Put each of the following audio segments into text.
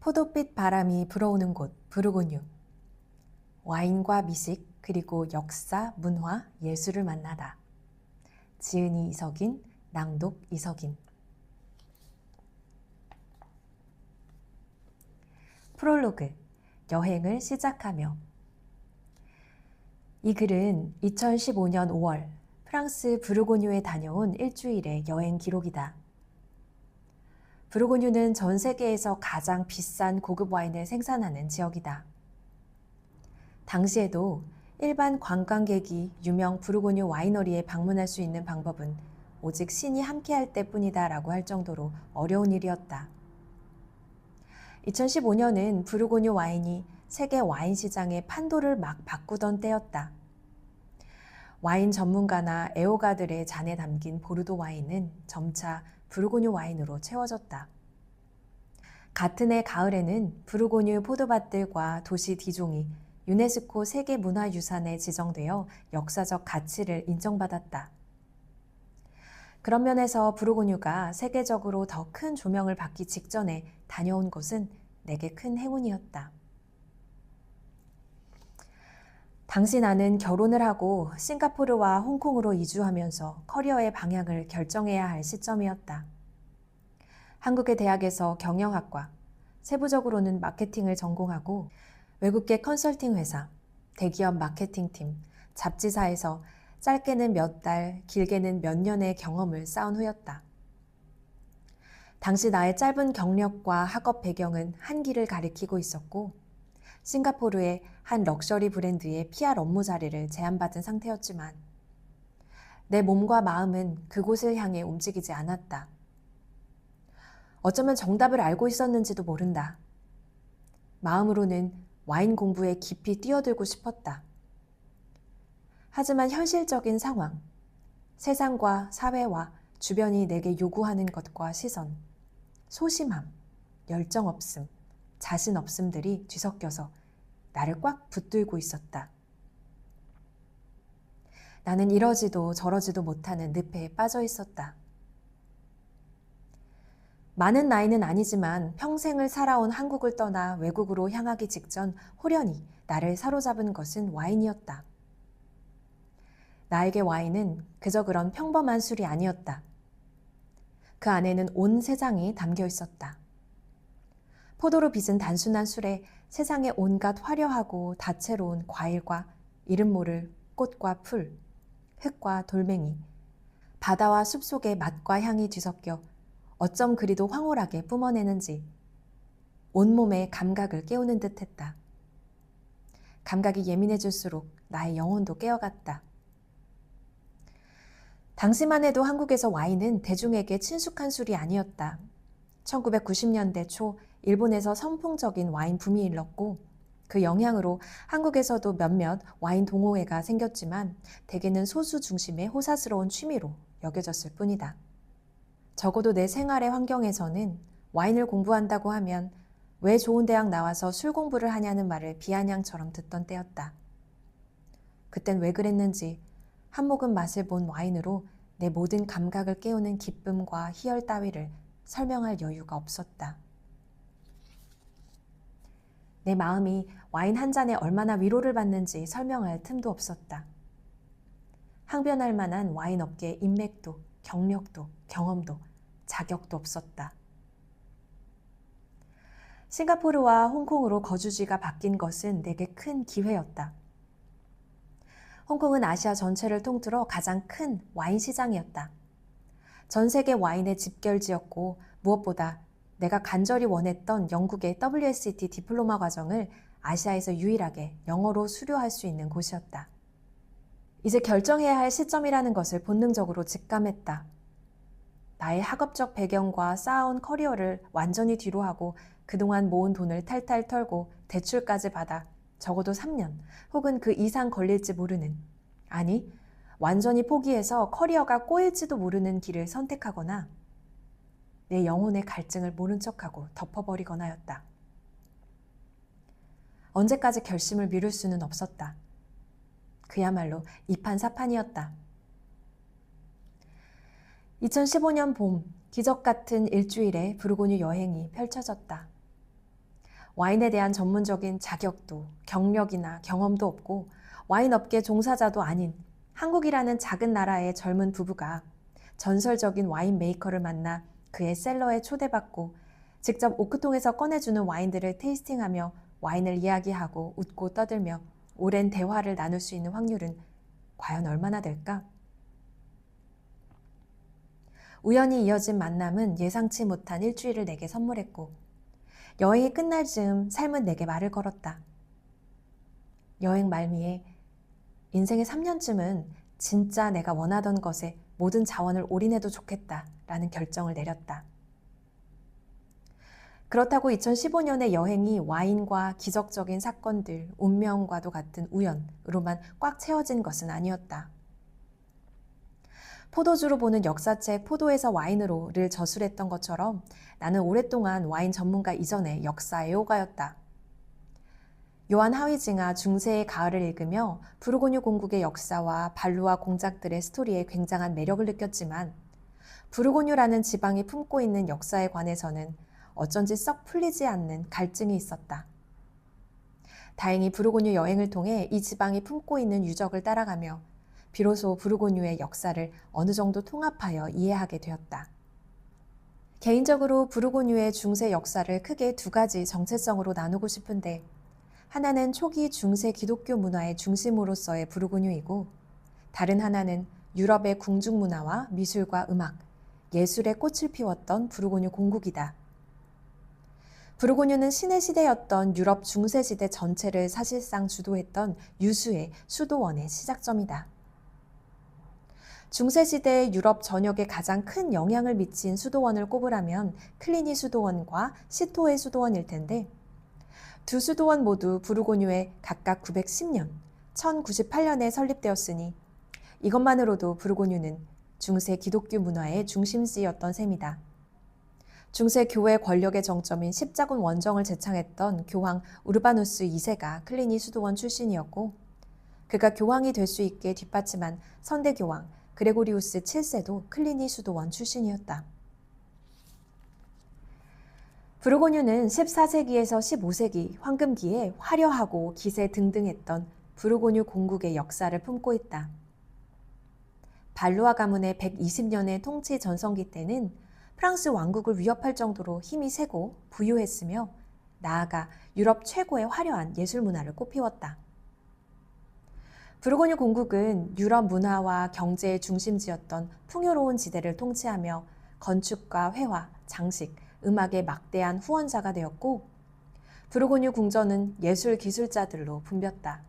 포도빛 바람이 불어오는 곳 부르고뉴. 와인과 미식 그리고 역사, 문화, 예술을 만나다. 지은이 이석인, 낭독 이석인. 프롤로그, 여행을 시작하며. 이 글은 2015년 5월 프랑스 부르고뉴에 다녀온 일주일의 여행 기록이다. 부르고뉴는 전 세계에서 가장 비싼 고급 와인을 생산하는 지역이다. 당시에도 일반 관광객이 유명 부르고뉴 와이너리에 방문할 수 있는 방법은 오직 신이 함께할 때뿐이다 라고 할 정도로 어려운 일이었다. 2015년은 부르고뉴 와인이 세계 와인 시장의 판도를 막 바꾸던 때였다. 와인 전문가나 애호가들의 잔에 담긴 보르도 와인은 점차 부르고뉴 와인으로 채워졌다. 같은 해 가을에는 부르고뉴 포도밭들과 도시 디종이 유네스코 세계문화유산에 지정되어 역사적 가치를 인정받았다. 그런 면에서 부르고뉴가 세계적으로 더 큰 조명을 받기 직전에 다녀온 곳은 내게 큰 행운이었다. 당시 나는 결혼을 하고 싱가포르와 홍콩으로 이주하면서 커리어의 방향을 결정해야 할 시점이었다. 한국의 대학에서 경영학과, 세부적으로는 마케팅을 전공하고 외국계 컨설팅 회사, 대기업 마케팅팀, 잡지사에서 짧게는 몇 달, 길게는 몇 년의 경험을 쌓은 후였다. 당시 나의 짧은 경력과 학업 배경은 한길을 가리키고 있었고 싱가포르의 한 럭셔리 브랜드의 PR 업무 자리를 제안받은 상태였지만 내 몸과 마음은 그곳을 향해 움직이지 않았다. 어쩌면 정답을 알고 있었는지도 모른다. 마음으로는 와인 공부에 깊이 뛰어들고 싶었다. 하지만 현실적인 상황, 세상과 사회와 주변이 내게 요구하는 것과 시선, 소심함, 열정 없음, 자신 없음들이 뒤섞여서 나를 꽉 붙들고 있었다. 나는 이러지도 저러지도 못하는 늪에 빠져 있었다. 많은 나이는 아니지만 평생을 살아온 한국을 떠나 외국으로 향하기 직전 호련히 나를 사로잡은 것은 와인이었다. 나에게 와인은 그저 그런 평범한 술이 아니었다. 그 안에는 온 세상이 담겨 있었다. 포도로 빚은 단순한 술에 세상의 온갖 화려하고 다채로운 과일과 이름 모를 꽃과 풀, 흙과 돌멩이, 바다와 숲속의 맛과 향이 뒤섞여 어쩜 그리도 황홀하게 뿜어내는지 온몸의 감각을 깨우는 듯했다. 감각이 예민해질수록 나의 영혼도 깨어갔다. 당시만 해도 한국에서 와인은 대중에게 친숙한 술이 아니었다. 1990년대 초 일본에서 선풍적인 와인 붐이 일렀고 그 영향으로 한국에서도 몇몇 와인 동호회가 생겼지만 대개는 소수 중심의 호사스러운 취미로 여겨졌을 뿐이다. 적어도 내 생활의 환경에서는 와인을 공부한다고 하면 왜 좋은 대학 나와서 술 공부를 하냐는 말을 비아냥처럼 듣던 때였다. 그땐 왜 그랬는지 한 모금 맛을 본 와인으로 내 모든 감각을 깨우는 기쁨과 희열 따위를 설명할 여유가 없었다. 내 마음이 와인 한 잔에 얼마나 위로를 받는지 설명할 틈도 없었다. 항변할 만한 와인 업계의 인맥도, 경력도, 경험도, 자격도 없었다. 싱가포르와 홍콩으로 거주지가 바뀐 것은 내게 큰 기회였다. 홍콩은 아시아 전체를 통틀어 가장 큰 와인 시장이었다. 전 세계 와인의 집결지였고 무엇보다 내가 간절히 원했던 영국의 WSET 디플로마 과정을 아시아에서 유일하게 영어로 수료할 수 있는 곳이었다. 이제 결정해야 할 시점이라는 것을 본능적으로 직감했다. 나의 학업적 배경과 쌓아온 커리어를 완전히 뒤로하고 그동안 모은 돈을 탈탈 털고 대출까지 받아 적어도 3년 혹은 그 이상 걸릴지 모르는, 아니 완전히 포기해서 커리어가 꼬일지도 모르는 길을 선택하거나 내 영혼의 갈증을 모른 척하고 덮어버리거나였다. 언제까지 결심을 미룰 수는 없었다. 그야말로 이판사판이었다. 2015년 봄, 기적 같은 일주일의 부르고뉴 여행이 펼쳐졌다. 와인에 대한 전문적인 자격도, 경력이나 경험도 없고 와인 업계 종사자도 아닌 한국이라는 작은 나라의 젊은 부부가 전설적인 와인 메이커를 만나 그의 셀러에 초대받고 직접 오크통에서 꺼내주는 와인들을 테이스팅하며 와인을 이야기하고 웃고 떠들며 오랜 대화를 나눌 수 있는 확률은 과연 얼마나 될까? 우연히 이어진 만남은 예상치 못한 일주일을 내게 선물했고 여행이 끝날 즈음 삶은 내게 말을 걸었다. 여행 말미에 인생의 3년쯤은 진짜 내가 원하던 것에 모든 자원을 올인해도 좋겠다라는 결정을 내렸다. 그렇다고 2015년의 여행이 와인과 기적적인 사건들, 운명과도 같은 우연으로만 꽉 채워진 것은 아니었다. 포도주로 보는 역사책 포도에서 와인으로를 저술했던 것처럼 나는 오랫동안 와인 전문가 이전의 역사 애호가였다. 요한 하위징하 중세의 가을을 읽으며 부르고뉴 공국의 역사와 발루아 공작들의 스토리에 굉장한 매력을 느꼈지만 부르고뉴라는 지방이 품고 있는 역사에 관해서는 어쩐지 썩 풀리지 않는 갈증이 있었다. 다행히 부르고뉴 여행을 통해 이 지방이 품고 있는 유적을 따라가며 비로소 부르고뉴의 역사를 어느 정도 통합하여 이해하게 되었다. 개인적으로 부르고뉴의 중세 역사를 크게 두 가지 정체성으로 나누고 싶은데 하나는 초기 중세 기독교 문화의 중심으로서의 부르고뉴이고 다른 하나는 유럽의 궁중 문화와 미술과 음악, 예술의 꽃을 피웠던 부르고뉴 공국이다. 부르고뉴는 신의 시대였던 유럽 중세 시대 전체를 사실상 주도했던 유수의 수도원의 시작점이다. 중세시대의 유럽 전역에 가장 큰 영향을 미친 수도원을 꼽으라면 클리니 수도원과 시토의 수도원일 텐데 두 수도원 모두 부르고뉴에 각각 910년, 1098년에 설립되었으니 이것만으로도 부르고뉴는 중세 기독교 문화의 중심지였던 셈이다. 중세 교회 권력의 정점인 십자군 원정을 제창했던 교황 우르바누스 2세가 클리니 수도원 출신이었고 그가 교황이 될 수 있게 뒷받침한 선대교황 그레고리우스 7세도 클리니 수도원 출신이었다. 부르고뉴는 14세기에서 15세기 황금기에 화려하고 기세 등등했던 부르고뉴 공국의 역사를 품고 있다. 발루아 가문의 120년의 통치 전성기 때는 프랑스 왕국을 위협할 정도로 힘이 세고 부유했으며 나아가 유럽 최고의 화려한 예술 문화를 꽃피웠다. 부르고뉴 공국은 유럽 문화와 경제의 중심지였던 풍요로운 지대를 통치하며 건축과 회화, 장식, 음악의 막대한 후원자가 되었고 부르고뉴 궁전은 예술 기술자들로 붐볐다.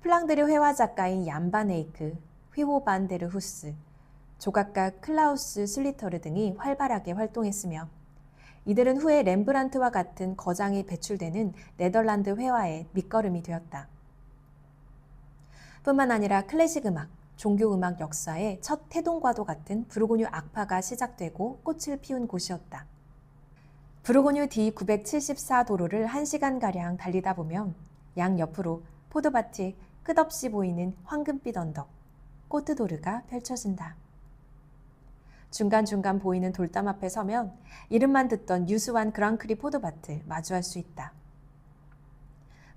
플랑드르 회화 작가인 얀 반 에이크, 휘호 반 데르 후스, 조각가 클라우스 슬리터르 등이 활발하게 활동했으며 이들은 후에 렘브란트와 같은 거장이 배출되는 네덜란드 회화의 밑거름이 되었다. 뿐만 아니라 클래식 음악, 종교 음악 역사의 첫 태동과도 같은 부르고뉴 악파가 시작되고 꽃을 피운 곳이었다. 부르고뉴 D974 도로를 1시간가량 달리다 보면 양옆으로 포도밭이 끝없이 보이는 황금빛 언덕, 꼬트도르가 펼쳐진다. 중간중간 보이는 돌담 앞에 서면 이름만 듣던 유수한 그랑크리 포도밭을 마주할 수 있다.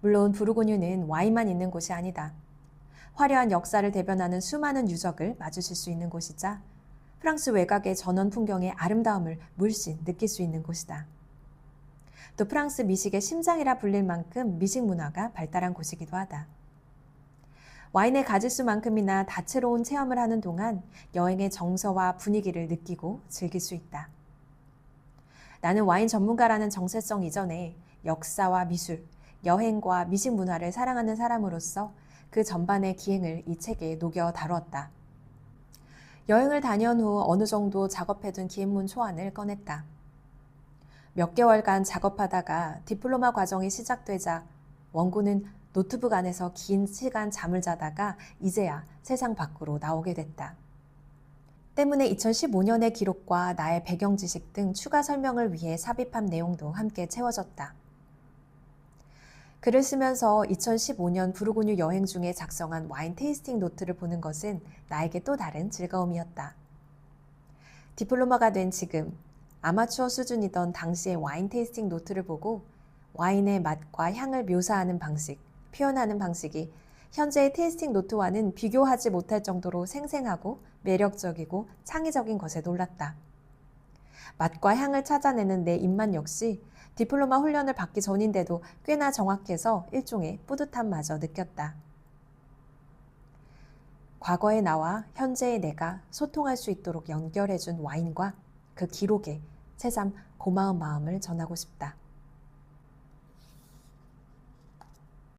물론 부르고뉴는 와인만 있는 곳이 아니다. 화려한 역사를 대변하는 수많은 유적을 마주칠 수 있는 곳이자 프랑스 외곽의 전원 풍경의 아름다움을 물씬 느낄 수 있는 곳이다. 또 프랑스 미식의 심장이라 불릴 만큼 미식 문화가 발달한 곳이기도 하다. 와인의 가짓수만큼이나 다채로운 체험을 하는 동안 여행의 정서와 분위기를 느끼고 즐길 수 있다. 나는 와인 전문가라는 정체성 이전에 역사와 미술, 여행과 미식 문화를 사랑하는 사람으로서 그 전반의 기행을 이 책에 녹여 다루었다. 여행을 다녀온 후 어느 정도 작업해둔 기행문 초안을 꺼냈다. 몇 개월간 작업하다가 디플로마 과정이 시작되자 원고는 노트북 안에서 긴 시간 잠을 자다가 이제야 세상 밖으로 나오게 됐다. 때문에 2015년의 기록과 나의 배경 지식 등 추가 설명을 위해 삽입한 내용도 함께 채워졌다. 글을 쓰면서 2015년 부르고뉴 여행 중에 작성한 와인 테이스팅 노트를 보는 것은 나에게 또 다른 즐거움이었다. 디플로마가 된 지금 아마추어 수준이던 당시의 와인 테이스팅 노트를 보고 와인의 맛과 향을 묘사하는 방식, 표현하는 방식이 현재의 테이스팅 노트와는 비교하지 못할 정도로 생생하고 매력적이고 창의적인 것에 놀랐다. 맛과 향을 찾아내는 내 입맛 역시 디플로마 훈련을 받기 전인데도 꽤나 정확해서 일종의 뿌듯함마저 느꼈다. 과거의 나와 현재의 내가 소통할 수 있도록 연결해준 와인과 그 기록에 새삼 고마운 마음을 전하고 싶다.